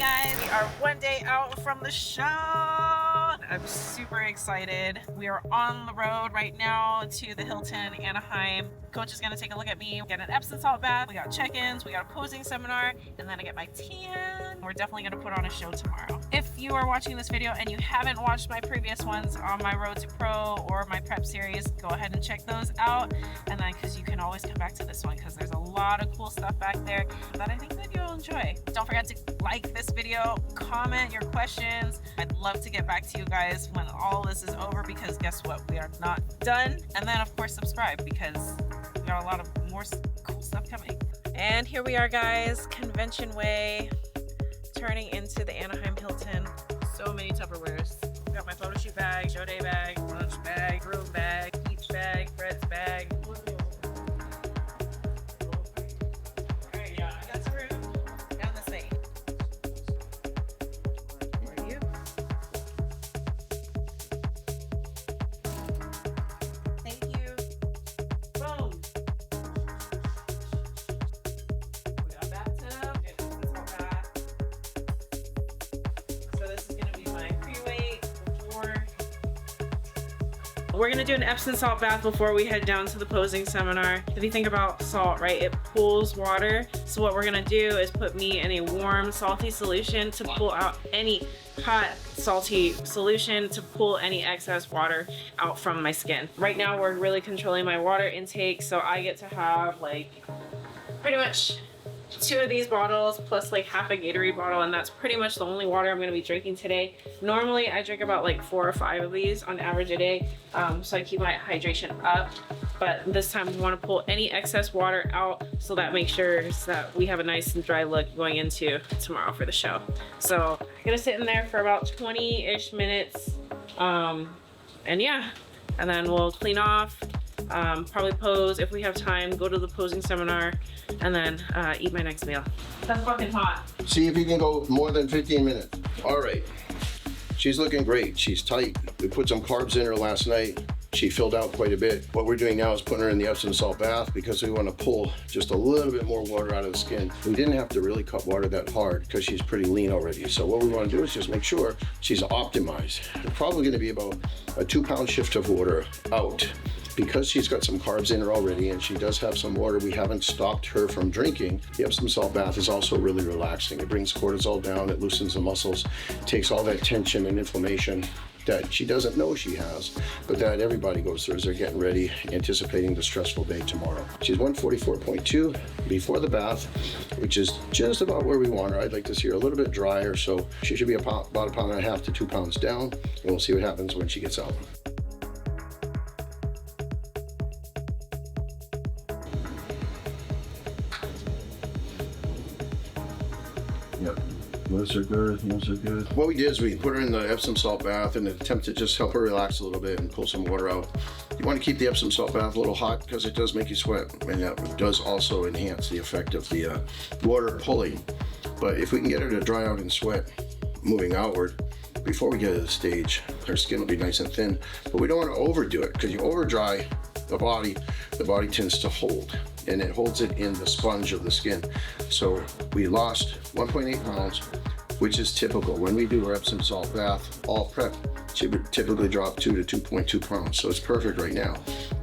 guys, we are one day out from the show. I'm super excited. We are on the road right now to the Hilton Anaheim. Coach is gonna take a look at me, get an Epsom salt bath. We got check-ins, we got a posing seminar, and then I get my tan. We're definitely gonna put on a show tomorrow. If you are watching this video and you haven't watched my previous ones on my Road to Pro or my prep series, go ahead and check those out. And then, because you can always come back to this one because there's a lot of cool stuff back there that I think that you'll enjoy. Don't forget to like this video, comment your questions. I'd love to get back to you guys when all this is over, because guess what? We are not done. And then of course subscribe, because we got a lot of more cool stuff coming. And here we are, guys, Convention Way, turning into the Anaheim Hilton. So many Tupperwares. Got my photo shoot bag, show day bag, lunch bag, room bag, beach bag, Fred's bag. Alright, yeah, I got some room down the sink. For you. Thank you. Boom. We got a bathtub. It's all bath. So this is gonna be my pre-weight before. We're gonna do an Epsom salt bath before we head down to the posing seminar. If you think about salt, right, it pulls water. So what we're gonna do is put me in a warm, salty solution to pull out any hot, salty solution to pull any excess water out from my skin. Right now, we're really controlling my water intake, so I get to have like pretty much 2 of these bottles plus like half a Gatorade bottle, and that's pretty much the only water I'm going to be drinking today. Normally I drink about like 4 or 5 of these on average a day, so I keep my hydration up, but this time we want to pull any excess water out, so that makes sure that we have a nice and dry look going into tomorrow for the show. So I'm gonna sit in there for about 20-ish minutes, and yeah, and then we'll clean off, probably pose if we have time, go to the posing seminar, and then eat my next meal. That's fucking hot. See if you can go more than 15 minutes. All right. She's looking great. She's tight. We put some carbs in her last night. She filled out quite a bit. What we're doing now is putting her in the Epsom salt bath because we want to pull just a little bit more water out of the skin. We didn't have to really cut water that hard because she's pretty lean already. So what we want to do is just make sure she's optimized. It's probably going to be about a 2-pound shift of water out. Because she's got some carbs in her already and she does have some water we haven't stopped her from drinking, the Epsom salt bath is also really relaxing. It brings cortisol down, it loosens the muscles, takes all that tension and inflammation that she doesn't know she has, but that everybody goes through as they're getting ready, anticipating the stressful day tomorrow. She's 144.2 before the bath, which is just about where we want her. I'd like to see her a little bit drier, so she should be about 1.5 pounds to 2 pounds down, and we'll see what happens when she gets out. Yep. Those are good, those are good. What we did is we put her in the Epsom salt bath in an attempt to just help her relax a little bit and pull some water out. You want to keep the Epsom salt bath a little hot because it does make you sweat, and that does also enhance the effect of the water pulling. But if we can get her to dry out and sweat moving outward before we get to the stage, her skin will be nice and thin. But we don't want to overdo it, because you over dry the body tends to hold, and it holds it in the sponge of the skin. So we lost 1.8 pounds, which is typical. When we do our Epsom salt bath, all prep, she would typically drop 2 to 2.2 pounds. So it's perfect right now.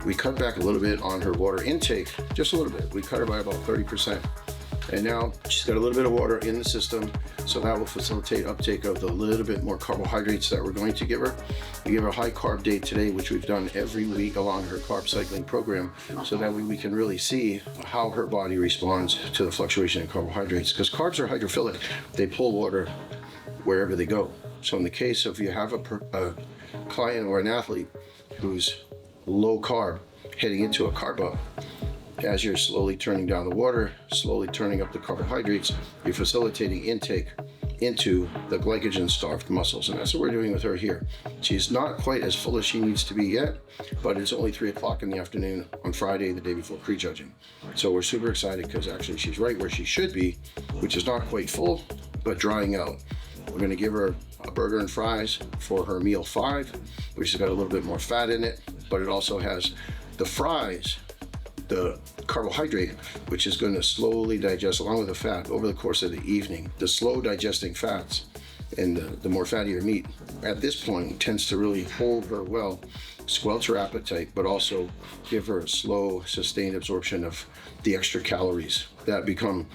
We cut back a little bit on her water intake, just a little bit. We cut her by about 30%. And now she's got a little bit of water in the system, so that will facilitate uptake of the little bit more carbohydrates that we're going to give her. We give her a high carb day today, which we've done every week along her carb cycling program, so that we can really see how her body responds to the fluctuation in carbohydrates, because carbs are hydrophilic. They pull water wherever they go. So in the case of you have a client or an athlete who's low carb heading into a carb up, as you're slowly turning down the water, slowly turning up the carbohydrates, you're facilitating intake into the glycogen-starved muscles. And that's what we're doing with her here. She's not quite as full as she needs to be yet, but it's only 3 o'clock in the afternoon on Friday, the day before prejudging. So we're super excited because actually she's right where she should be, which is not quite full, but drying out. We're gonna give her a burger and fries for her meal 5, which has got a little bit more fat in it, but it also has the fries the carbohydrate, which is going to slowly digest along with the fat over the course of the evening. The slow digesting fats and the more fattier meat at this point tends to really hold her well, squelch her appetite, but also give her a slow, sustained absorption of the extra calories that become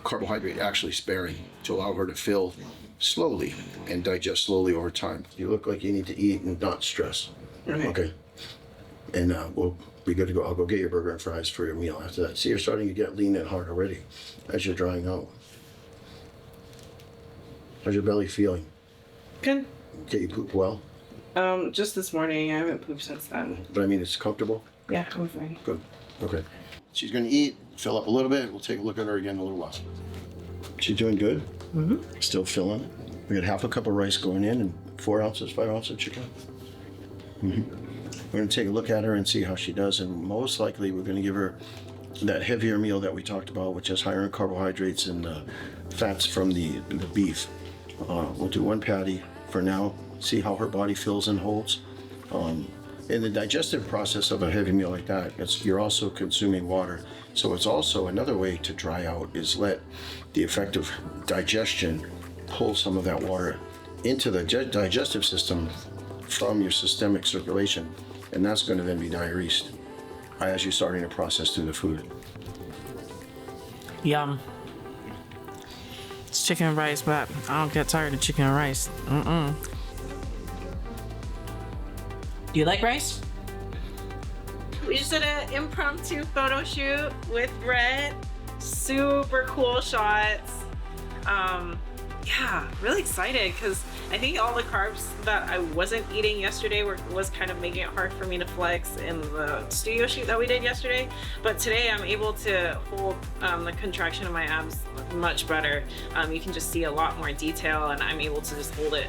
carbohydrate actually sparing to allow her to fill slowly and digest slowly over time. You look like you need to eat and not stress. Okay. And we'll be good to go. I'll go get your burger and fries for your meal after that. See, you're starting to get lean and hard already as you're drying out. How's your belly feeling? Good. Okay, you poop well? Just this morning. I haven't pooped since then. But I mean, it's comfortable? Yeah, I'm fine. Good. Okay. She's gonna eat, fill up a little bit. We'll take a look at her again in a little while. She's doing good? Mm-hmm. Still filling. We got half a cup of rice going in and 4 ounces, 5 ounces of chicken. Mm-hmm. We're gonna take a look at her and see how she does, and most likely we're gonna give her that heavier meal that we talked about, which is higher in carbohydrates and fats from the beef. We'll do 1 patty for now, see how her body feels and holds. In the digestive process of a heavy meal like that, you're also consuming water. So it's also another way to dry out is let the effective digestion pull some of that water into the digestive system from your systemic circulation. And that's going to then be diuresed as you're starting to process through the food. Yum. It's chicken and rice, but I don't get tired of chicken and rice. Do you like rice? We just did an impromptu photo shoot with Brett. Super cool shots. Yeah, really excited because I think all the carbs that I wasn't eating yesterday was kind of making it hard for me to flex in the studio shoot that we did yesterday. But today I'm able to hold the contraction of my abs much better. You can just see a lot more detail, and I'm able to just hold it,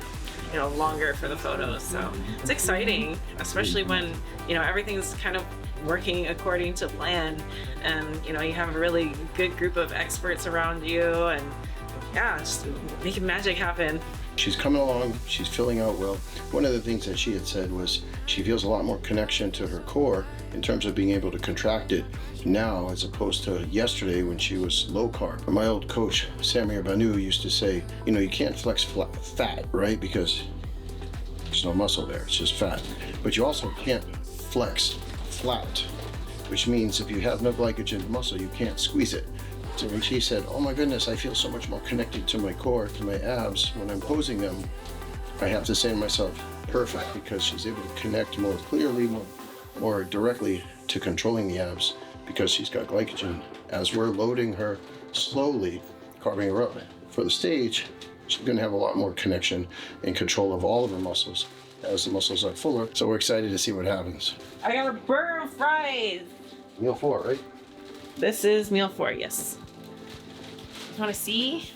you know, longer for the photos. So it's exciting, especially when, you know, everything's kind of working according to plan, and you know, you have a really good group of experts around you, and yeah, just making magic happen. She's coming along, she's filling out well. One of the things that she had said was she feels a lot more connection to her core in terms of being able to contract it now as opposed to yesterday when she was low carb. My old coach, Samir Banu, used to say, you know, you can't flex fat, right? Because there's no muscle there, it's just fat. But you also can't flex flat, which means if you have no glycogen muscle, you can't squeeze it. So when she said, oh my goodness, I feel so much more connected to my core, to my abs when I'm posing them, I have to say to myself, perfect, because she's able to connect more clearly, more directly to controlling the abs because she's got glycogen. As we're loading her slowly, carving her up for the stage, she's gonna have a lot more connection and control of all of her muscles as the muscles are fuller. So we're excited to see what happens. I got a burger and fries. Meal 4, right? This is meal 4, yes. You want to see?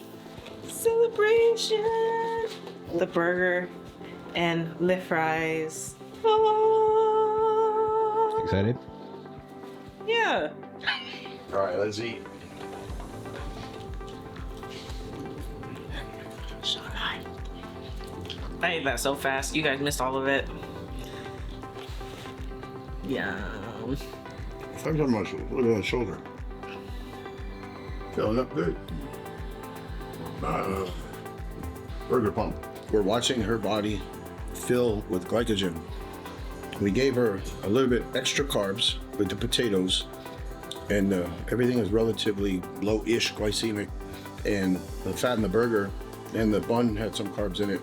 Celebration! The burger and the fries. Oh. Excited? Yeah. All right, let's eat. I ate that so fast. You guys missed all of it. Yeah. Look at that shoulder. Filling up good. Burger pump. We're watching her body fill with glycogen. We gave her a little bit extra carbs with the potatoes, and everything is relatively low-ish glycemic, and the fat in the burger and the bun had some carbs in it.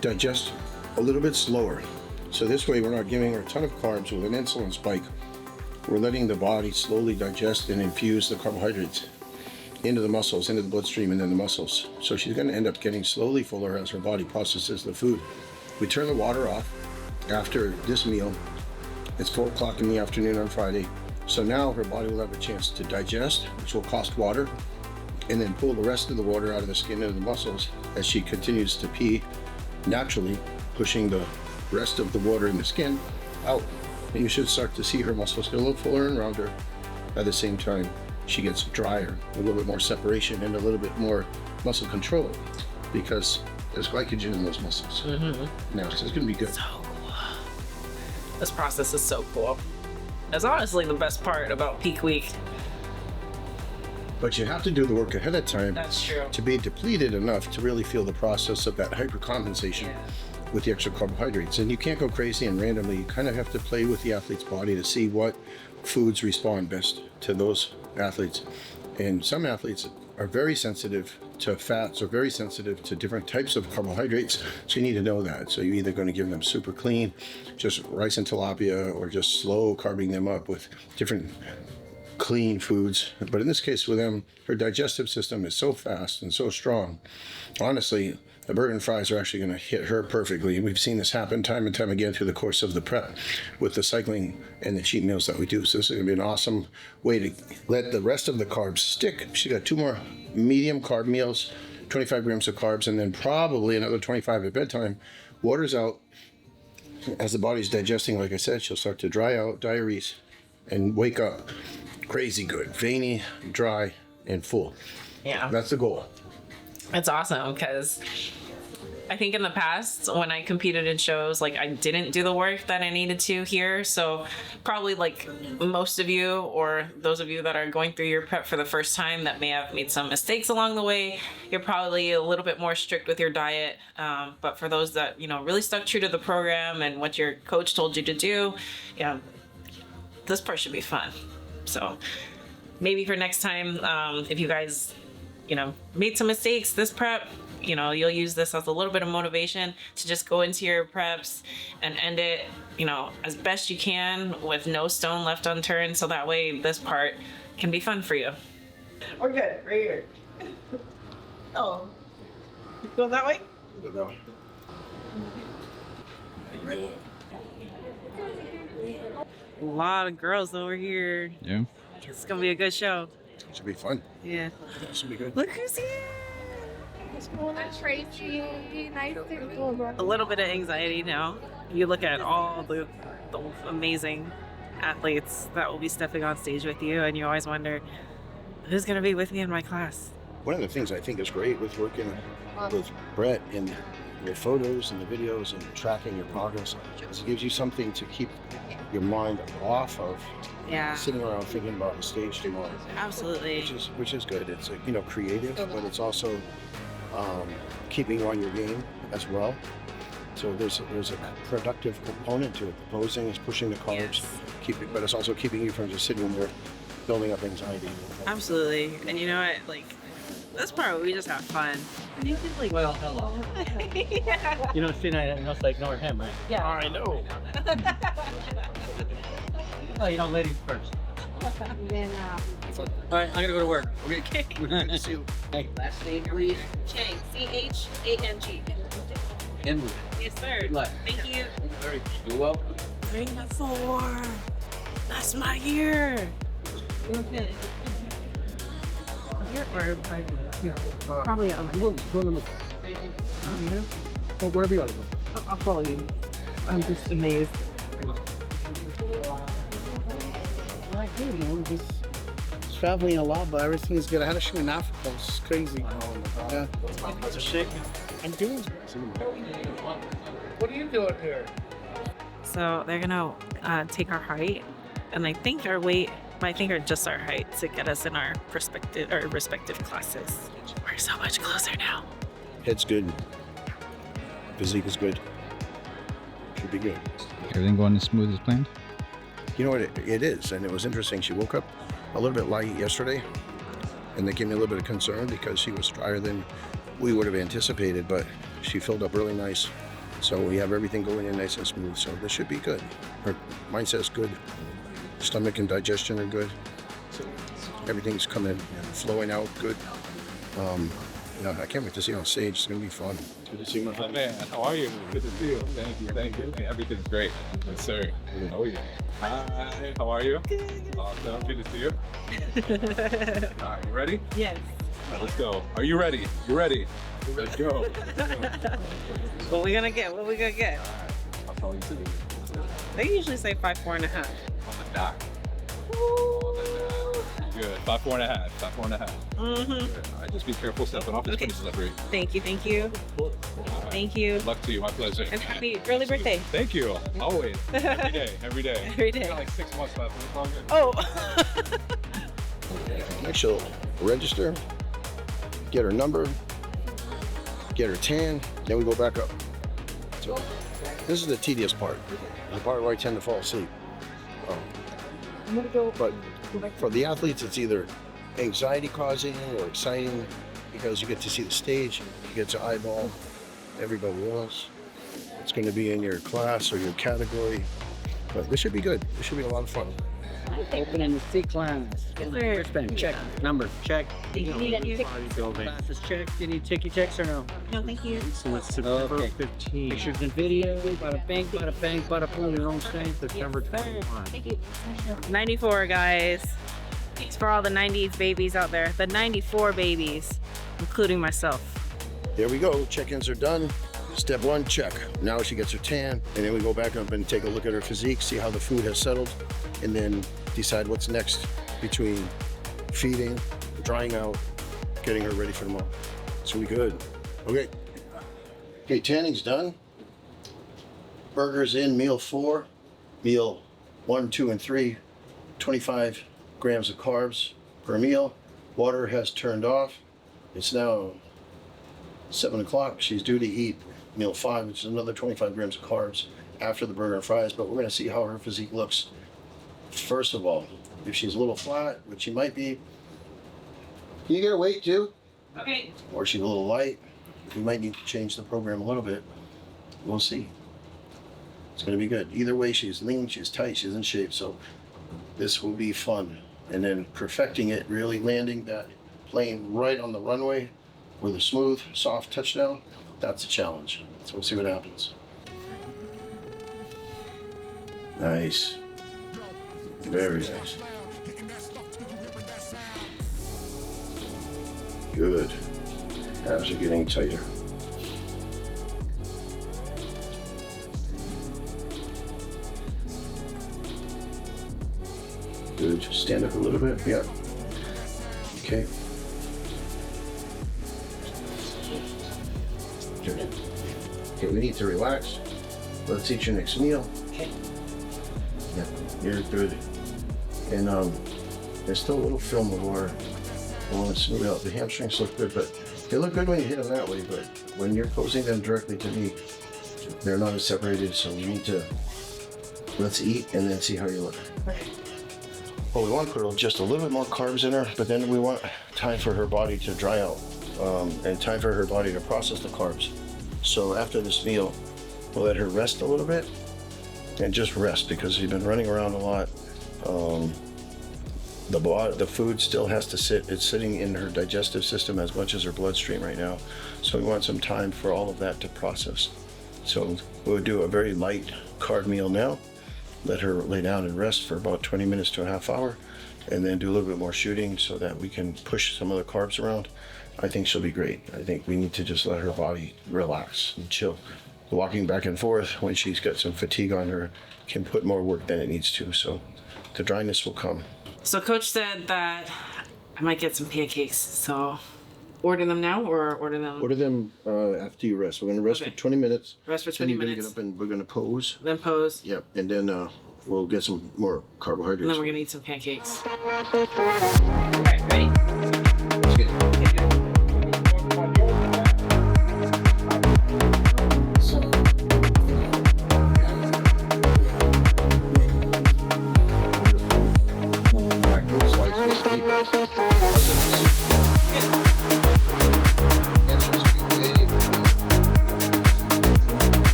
Digest a little bit slower. So this way we're not giving her a ton of carbs with an insulin spike. We're letting the body slowly digest and infuse the carbohydrates into the muscles, into the bloodstream, and then the muscles. So she's going to end up getting slowly fuller as her body processes the food. We turn the water off after this meal. It's 4 o'clock in the afternoon on Friday. So now her body will have a chance to digest, which will cost water, and then pull the rest of the water out of the skin into the muscles as she continues to pee naturally, pushing the rest of the water in the skin out. And you should start to see her muscles get a little fuller and rounder. At the same time, she gets drier, a little bit more separation and a little bit more muscle control because there's glycogen in those muscles. Now, so it's gonna be good. So cool. This process is so cool. That's honestly the best part about peak week. But you have to do the work ahead of time That's true. to be depleted enough to really feel the process of that hypercompensation with the extra carbohydrates. And you can't go crazy and randomly. You kind of have to play with the athlete's body to see what foods respond best to those athletes. And some athletes are very sensitive to fats or very sensitive to different types of carbohydrates. So you need to know that. So you're either going to give them super clean, just rice and tilapia, or just slow carbing them up with different clean foods. But in this case with them, her digestive system is so fast and so strong. Honestly, the burger and fries are actually going to hit her perfectly. And we've seen this happen time and time again through the course of the prep with the cycling and the cheat meals that we do. So this is going to be an awesome way to let the rest of the carbs stick. She got 2 more medium carb meals, 25 grams of carbs, and then probably another 25 at bedtime. Water's out. As the body's digesting, like I said, she'll start to dry out, diurese, and wake up crazy good, veiny, dry, and full. Yeah. That's the goal. It's awesome because I think in the past when I competed in shows, like I didn't do the work that I needed to here. So probably like most of you or those of you that are going through your prep for the first time that may have made some mistakes along the way, you're probably a little bit more strict with your diet. But for those that, you know, really stuck true to the program and what your coach told you to do, yeah, this part should be fun. So maybe for next time, if you guys, you know, made some mistakes this prep, you know, you'll use this as a little bit of motivation to just go into your preps and end it, you know, as best you can with no stone left unturned. So that way this part can be fun for you. We're good, right here. Oh, go that way? A lot of girls over here. Yeah. It's gonna be a good show. It should be fun. Yeah. It should be good. Look who's here. Tracy, nice to meet you. A little bit of anxiety now. You look at all the amazing athletes that will be stepping on stage with you, and you always wonder, who's gonna be with me in my class? One of the things I think is great with working with Brett in the photos and the videos and tracking your progress is it gives you something to keep your mind off of Yeah, sitting around thinking about the stage tomorrow, absolutely. which is good. It's you know, creative, but it's also keeping you on your game as well. So there's a productive component to it. The posing is pushing the carbs, Yes. but it's also keeping you from just sitting there building up anxiety. Absolutely. And you know what? Like, this part, we just have fun. And you can, like, Well, hello. yeah. You don't see that enough to ignore him, right? Yeah. I know. Oh, you don't ladies first. Then, All right, I'm gonna go to work. Okay. Good to see you. Hey, Last name, please. Chang. C-H-A-N-G. Henry. Yes, sir. Good luck. Thank you. You're welcome. Bring the 4. That's my year. Probably on Wherever you want to go. I'll follow you. I'm just amazed. Like, you know, just traveling a lot, but everything's good. I had a show in Africa. It's crazy. Yeah. I'm doing. What are you doing here? So they're gonna take our height, and I think our weight, I think are just our height to get us in our respective classes. We're so much closer now. Head's good. Physique is good. Should be good. Everything going as smooth as planned? You know what it is, and it was interesting. She woke up a little bit light yesterday, and that gave me a little bit of concern because she was drier than we would have anticipated, but she filled up really nice. So we have everything going in nice and smooth, so this should be good. Her mindset's good. Stomach and digestion are good. Everything's coming, flowing out good. Yeah, I can't wait to see her on stage. It's gonna be fun. Good to see my friend. Man, how are you? Good to see you. Thank you. Everything's great. Yes, sir. Oh, yeah. Hi, how are you? Awesome. Good to see you. All right, you ready? Yes. All right, let's go. Are you ready? You ready? Let's go. What we gonna get? What we gonna get? I'll tell you soon. They usually say 5'4.5". On the dot. On the dot. Good. About 4.5. About 4.5. Mm-hmm. Good. All right, just be careful stepping off. It's Okay. pretty slippery. Thank you. Thank you. All right. Thank you. Good luck to you. My pleasure. And happy early birthday. Thank you. Always. Every day. Every day. Every day. You got like 6 months left. It's all good. Oh. Next, she'll register, get her number, get her tan, then we go back up. So this is the tedious part, the part where I tend to fall asleep. But for the athletes, it's either anxiety causing or exciting because you get to see the stage, you get to eyeball everybody else. It's going to be in your class or your category, but this should be good. This should be a lot of fun. Opening the C class. Wristband, check. Number, check. Do you need any Glasses, check. Do you need ticky checks or no? No, thank you. So it's September 15. Pictures and video. Bada bang, bada boom. Your own thing. September 21. Thank you. 94, guys. It's for all the 90s babies out there. The 94 babies, including myself. There we go. Check-ins are done. Step one, check. Now she gets her tan, and then we go back up and take a look at her physique, see how the food has settled, and then decide what's next between feeding, drying out, getting her ready for tomorrow. So we good. Okay. Okay, tanning's done. Burgers in, meal 4. Meal 1, 2, and 3. 25 grams of carbs per meal. Water has turned off. It's now 7 o'clock. She's due to eat meal 5, which is another 25 grams of carbs after the burger and fries, but we're going to see how her physique looks. First of all, if she's a little flat, which she might be, can you get her weight too? Okay. Or she's a little light, we might need to change the program a little bit. We'll see. It's going to be good. Either way, she's lean, she's tight, she's in shape, so this will be fun. And then perfecting it, really landing that plane right on the runway with a smooth, soft touchdown, that's a challenge. So we'll see what happens. Nice. Very nice. Good. Abs are getting tighter. Good. Just stand up a little bit. Yep. Okay. Okay, we need to relax. Let's eat your next meal. Okay. Yeah, you're good. And there's still a little film of water. I want to smooth out. The hamstrings look good, but they look good when you hit them that way, but when you're posing them directly to me, they're not as separated, so we need to, let's eat and then see how you look. Well, we want to put just a little bit more carbs in her, but then we want time for her body to dry out and time for her body to process the carbs. So after this meal, we'll let her rest a little bit and just rest because she's been running around a lot. The food still has to sit. It's sitting in her digestive system as much as her bloodstream right now. So we want some time for all of that to process. So we'll do a very light carb meal now. Let her lay down and rest for about 20 minutes to a half hour, and then do a little bit more shooting so that we can push some of the carbs around. I think she'll be great. I think we need to just let her body relax and chill. Walking back and forth when she's got some fatigue on her can put more work than it needs to. So the dryness will come. So Coach said that I might get some pancakes. So order them now or order them? Order them after you rest. We're going to rest Okay. for 20 minutes. Rest for Then 20 you're going to minutes. get up and we're going to pose. Then pose. Yep. And then we'll get some more carbohydrates. And then we're gonna eat some pancakes. Alright, ready? Let's get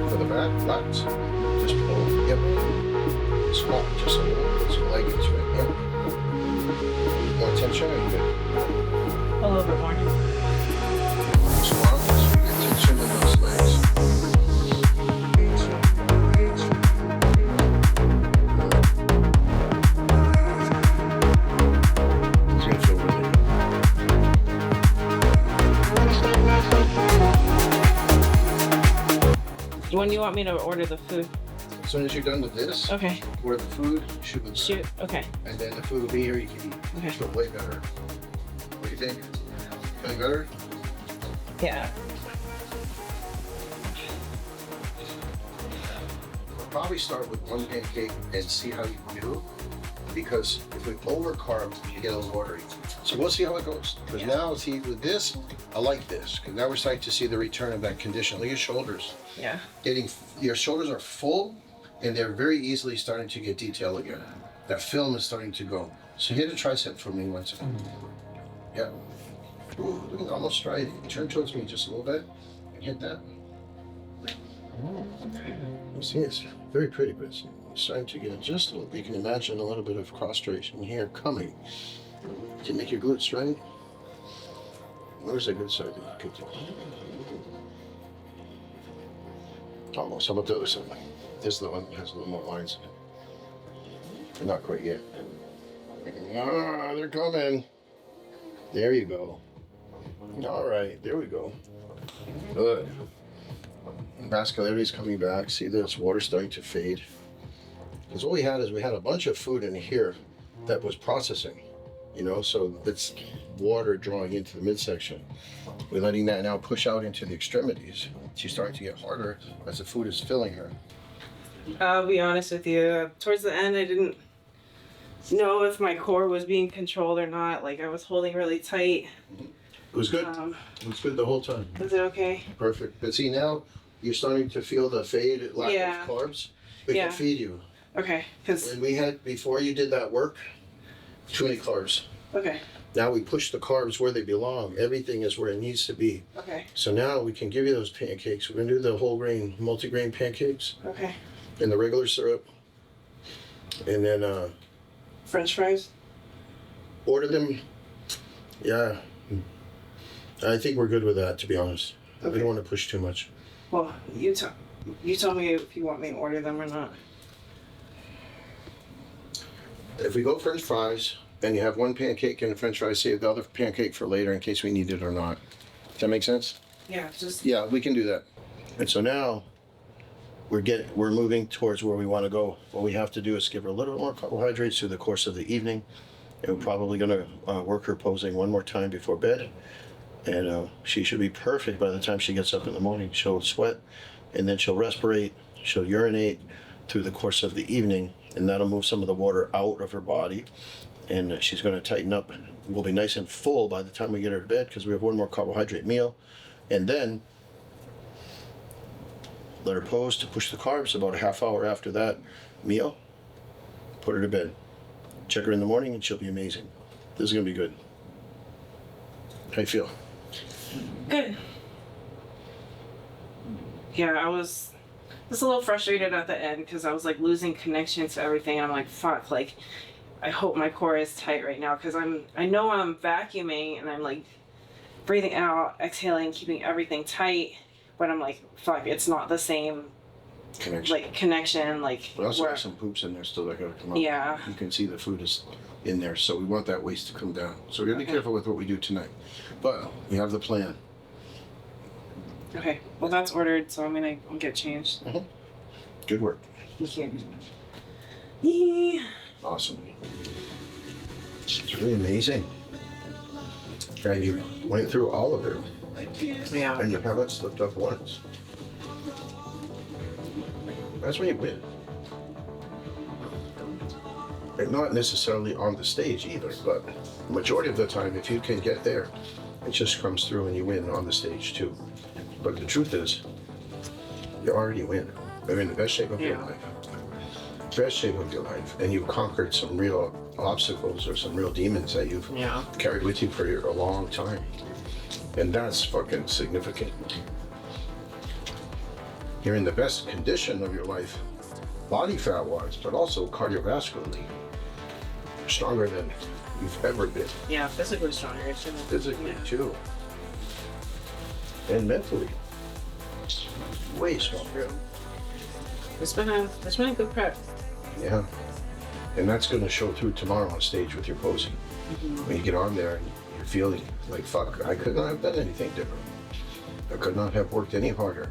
for the back, lats. Just pull. Yep. Squat just a little. So leg is right. Yep. When do you want me to order the food? As soon as you're done with this, Okay. order the food, shoot with Shoot. Okay. and then the food will be here. You can eat. Okay. It's way better. What do you think? Feeling better? Yeah. We'll probably start with one pancake and see how you do. Because if we overcarb, you get a little watery. So we'll see how it goes. Because now, see, with this, I like this. Because now we're starting to see the return of that condition. Look at your shoulders. Yeah. Your shoulders are full, and they're very easily starting to get detail again. That film is starting to go. So hit a tricep for me once again. Yeah. Ooh, look at almost right. Turn towards me just a little bit and hit that. You see, it's very pretty, but it's starting to get just a little. You can imagine a little bit of prostration here coming. Can you make your glutes straight? Where's the good side? Good. Almost. How about the other side? This is the one that has a little more lines. Not quite yet. Ah, they're coming. There you go. All right, there we go. Good. Vascularity's coming back. See, there's water starting to fade. Because what we had is we had a bunch of food in here that was processing, you know, so it's water drawing into the midsection. We're letting that now push out into the extremities. She's starting to get harder as the food is filling her. I'll be honest with you. Towards the end, I didn't know if my core was being controlled or not. Like, I was holding really tight. It was good. It was good the whole time. Is it okay? Perfect. But see, now you're starting to feel the fade, lack Yeah. of carbs. We Yeah. can feed you. Okay. Because. When we had, before you did that work, too many carbs. Okay. Now we push the carbs where they belong. Everything is where it needs to be. Okay. So now we can give you those pancakes. We're gonna do the whole grain, multi-grain pancakes Okay. and the regular syrup. And then French fries? order them. Yeah. I think we're good with that, to be honest. We Okay. don't want to push too much. Well, you tell me if you want me to order them or not. If we go French fries, and you have one pancake and a French fry, save the other pancake for later in case we need it or not. Does that make sense? Yeah, just. Yeah, we can do that. And so now we're moving towards where we want to go. What we have to do is give her a little more carbohydrates through the course of the evening. And we're probably going to work her posing one more time before bed. And she should be perfect by the time she gets up in the morning. She'll sweat, and then she'll respirate, she'll urinate through the course of the evening, and that'll move some of the water out of her body. And she's going to tighten up. We'll be nice and full by the time we get her to bed because we have one more carbohydrate meal. And then let her pose to push the carbs about a half hour after that meal. Put her to bed. Check her in the morning and she'll be amazing. This is going to be good. How you feel? Good. Yeah, I was just a little frustrated at the end because I was like losing connection to everything. And I'm like, fuck, like, I hope my core is tight right now because I know I'm vacuuming and I'm like breathing out, exhaling, keeping everything tight. But I'm like, fuck, it's not the same connection. Like, We also where- have some poops in there still that gotta come out. Yeah. You can see the food is in there, so we want that waste to come down. So we gotta be careful with what we do tonight. But we have the plan. Okay, well that's ordered, so I'm gonna get changed. Good work. Thank you. Yeah. Awesome. It's really amazing. And you went through all of it, Yeah. and you haven't slipped up once. That's when you win. And not necessarily on the stage either, but the majority of the time, if you can get there, it just comes through and you win on the stage too. But the truth is, you already win. You're in the best shape of your Yeah. life. Best shape of your life. And you've conquered some real obstacles or some real demons that you've Yeah. carried with you for a long time. And that's fucking significant. You're in the best condition of your life, body fat wise, but also cardiovascularly. Stronger than you've ever been. Yeah, physically stronger. Physically too. And mentally. Way stronger. It's been a good prep. Yeah. And that's gonna show through tomorrow on stage with your posing. When you get on there and you're feeling like, fuck, I could not have done anything different. I could not have worked any harder.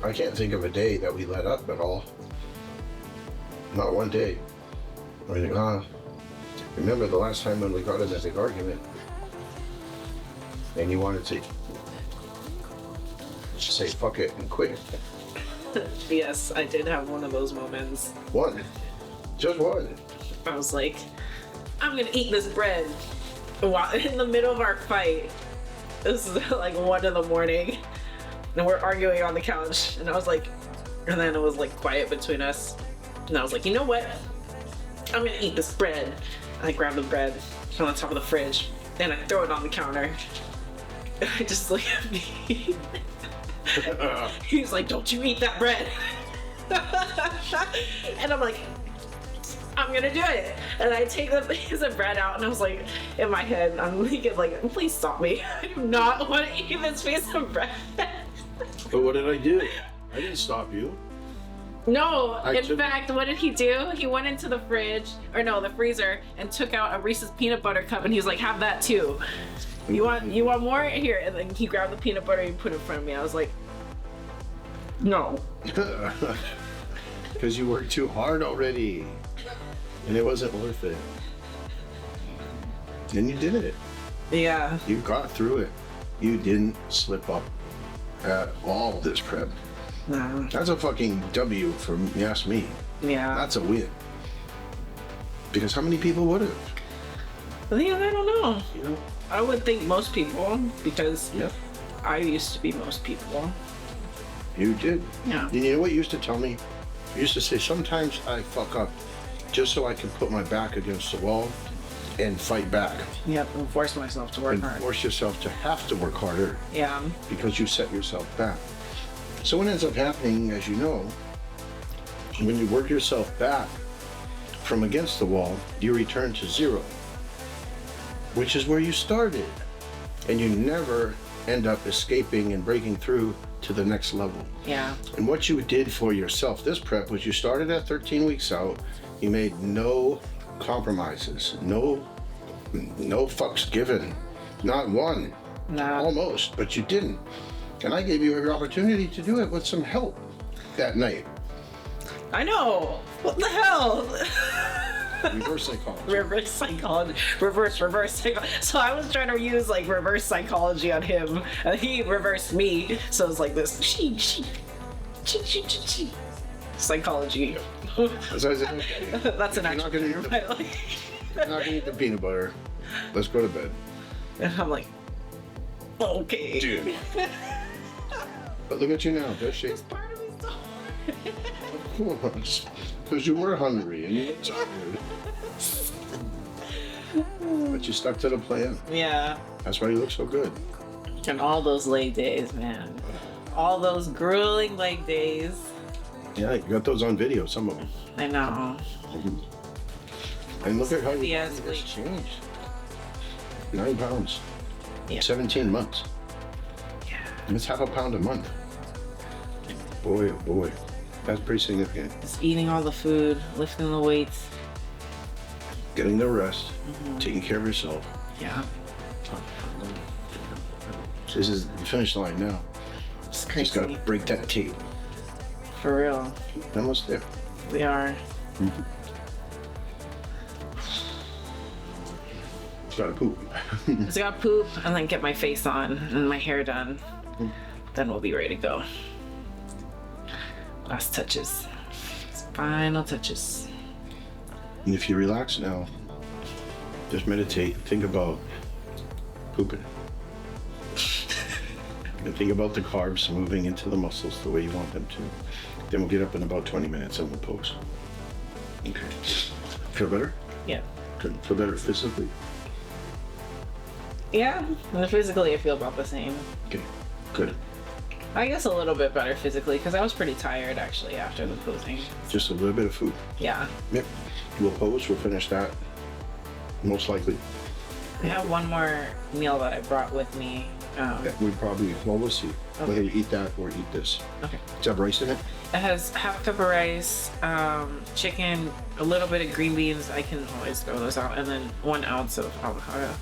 I can't think of a day that we let up at all. Not one day. I mean, remember the last time when we got in a big argument and you wanted to say fuck it and quit? Yes, I did have one of those moments. One. Just one. I was like, I'm gonna eat this bread. While in the middle of our fight, this is like 1 in the morning, and we're arguing on the couch, and I was like, and then it was like quiet between us, and I was like, you know what? I'm gonna eat this bread. And I grab the bread from the top of the fridge, and I throw it on the counter. And I just look at me. He's like, don't you eat that bread. And I'm like, I'm gonna do it. And I take the piece of bread out, and I was like, in my head, I'm thinking like, please stop me. I do not want to eat this piece of bread. But what did I do? I didn't stop you. No, I in took- fact, what did he do? He went into the fridge, or no, the freezer, and took out a Reese's peanut butter cup, and he was like, have that too. You want more? Here. And then he grabbed the peanut butter and put it in front of me. I was like, no. Because you worked too hard already. And it wasn't worth it. And you did it. Yeah. You got through it. You didn't slip up at all this prep. No. That's a fucking W for you ask me. Yeah. That's a win. Because how many people would have? Yeah, I don't know. You know? I would think most people, because Yep. I used to be most people. You did. Yeah. And you know what you used to tell me? You used to say, sometimes I fuck up just so I can put my back against the wall and fight back. Yep, and force myself to work And hard. force yourself to have to work harder Yeah. because you set yourself back. So what ends up happening, as you know, when you work yourself back from against the wall, you return to zero, which is where you started. And you never end up escaping and breaking through to the next level. Yeah. And what you did for yourself this prep was you started at 13 weeks out. You made no compromises, no fucks given, not one, Nah. almost, but you didn't. And I gave you every opportunity to do it with some help that night. I know. What the hell? Reverse psychology. Reverse psychology. Reverse psychology. So I was trying to use like reverse psychology on him, and he reversed me. So it's like this psychology. As I said, okay, That's an You're not actual gonna term. use by the way. I'm not gonna eat the peanut butter. Let's go to bed. And I'm like, okay. Dude. But look at you now, best shape. This part of me Of course. Because you were hungry and you were tired. But you stuck to the plan. Yeah. That's why you look so good. And all those leg days, man. All those grueling leg days. Yeah, you got those on video, some of them. I know. And look at how your Yes, body has please. changed. 9 pounds. Yeah. 17 months. Yeah. And it's half a pound a month. Boy, oh boy. That's pretty significant. Just eating all the food, lifting the weights. Getting the rest, taking care of yourself. Yeah. This is the finish line now. It's Just crazy. gotta break that tape. For real. Almost there. We are. Gotta poop. Just gotta poop and then get my face on and my hair done. Then we'll be ready to go. Last touches. Final touches. And if you relax now, just meditate, think about pooping. And think about the carbs moving into the muscles the way you want them to. Then we'll get up in about 20 minutes and we'll pose. Okay. Feel better? Yeah. Good. Feel better physically? Yeah. And physically, I feel about the same. Okay. Good. I guess a little bit better physically because I was pretty tired actually after the posing. Just a little bit of food. Yeah. Yep. We'll pose, we'll finish that. Most likely. I have one more meal that I brought with me. We probably, well, we'll see. Whether you eat that or eat this. Okay. Does it have rice in it? It has half a cup of rice, chicken, a little bit of green beans. I can always throw those out, and then 1 ounce of avocado.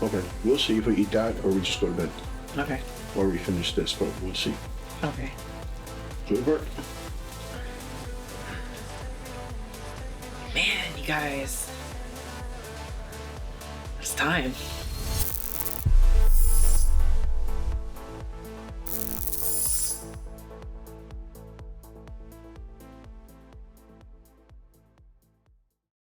Okay. We'll see if we eat that or we just go to bed. Okay. Or we finish this, but we'll see. Okay. Super. Man, you guys. It's time.